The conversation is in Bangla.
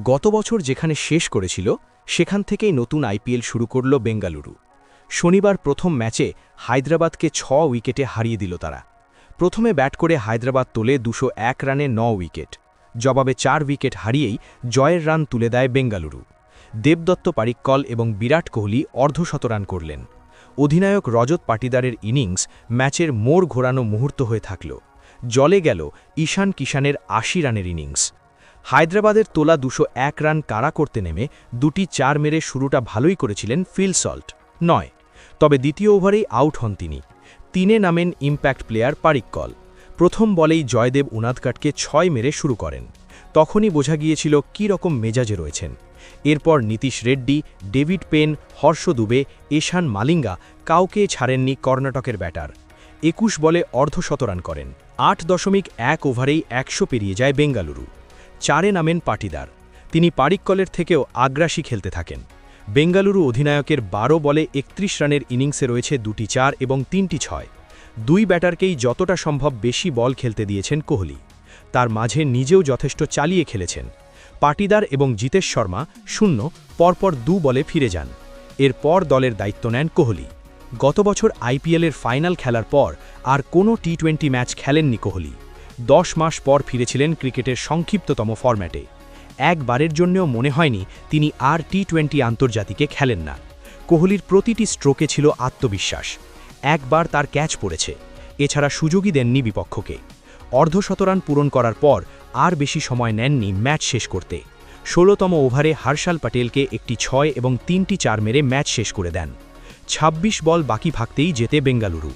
গত বছর যেখানে শেষ করেছিল সেখান থেকেই নতুন আইপিএল শুরু করল বেঙ্গালুরু। শনিবার প্রথম ম্যাচে হায়দ্রাবাদকে ৬ উইকেটে হারিয়ে দিল তারা। প্রথমে ব্যাট করে হায়দ্রাবাদ তোলে ২০১ রানে ৯ উইকেট, জবাবে ৪ উইকেট হারিয়েই জয়ের রান তুলে দেয় বেঙ্গালুরু। দেবদত্ত পারিক্কল এবং বিরাট কোহলি অর্ধশতরান করলেন। অধিনায়ক রজত পাটিদারের ইনিংস ম্যাচের মোড় ঘোরানো মুহূর্ত হয়ে থাকল। জলে গেল ঈশান কিষানের ৮০ রানের ইনিংস। হায়দ্রাবাদের তোলা ২০১ রান কাড়া করতে নেমে দুটি ৪ মেরে শুরুটা ভালোই করেছিলেন ফিল সল্ট, নয়, তবে দ্বিতীয় ওভারেই আউট হন তিনি। ৩-এ নামেন ইম্প্যাক্ট প্লেয়ার পারিক্কল। প্রথম বলেই জয়দেব উনাদকাটকে ৬ মেরে শুরু করেন। তখনই বোঝা গিয়েছিল কী রকম মেজাজে রয়েছেন। এরপর নীতিশ রেড্ডি, ডেভিড পেন, হর্ষ দুবে, এশান মালিঙ্গা কাউকে ছাড়েননি কর্ণাটকের ব্যাটার। ২১ বলে অর্ধশতরান করেন। ৮.১ ওভারেই ১০০ পেরিয়ে যায় বেঙ্গালুরু। ৪-এ নামেন পাটিদার। তিনি পারিক্কলের থেকেও আগ্রাসী খেলতে থাকেন। বেঙ্গালুরু অধিনায়কের ১২ বলে ৩১ রানের ইনিংসে রয়েছে ২টি ৪ এবং ৩টি ৬। দুই ব্যাটারকেই যতটা সম্ভব বেশি বল খেলতে দিয়েছেন কোহলি। তার মাঝে নিজেও যথেষ্ট চালিয়ে খেলেছেন। পাটিদার এবং জিতেশ শর্মা ০, পরপর ২ বলে ফিরে যান। এরপর দলের দায়িত্ব নেন কোহলি। গত বছর আইপিএলের ফাইনাল খেলার পর আর কোনো টি-২০ ম্যাচ খেলেননি কোহলি। ১০ মাস পর ফিরেছিলেন ক্রিকেটের সংক্ষিপ্ততম ফরম্যাটে। একবারের জন্যও মনে হয়নি তিনি আর টি-২০ আন্তর্জাতিকে খেলেন না। কোহলির প্রতিটি স্ট্রোকে ছিল আত্মবিশ্বাস। একবার তার ক্যাচ পড়েছে, এছাড়া সুযোগই দেননি বিপক্ষকে। অর্ধশতরান পূরণ করার পর আর বেশি সময় নেননি ম্যাচ শেষ করতে। ১৬তম ওভারে হর্ষাল প্যাটেলকে একটি ৬ এবং ৩টি ৪ মেরে ম্যাচ শেষ করে দেন। ২৬ বল বাকি থাকতেই জেতে বেঙ্গালুরু।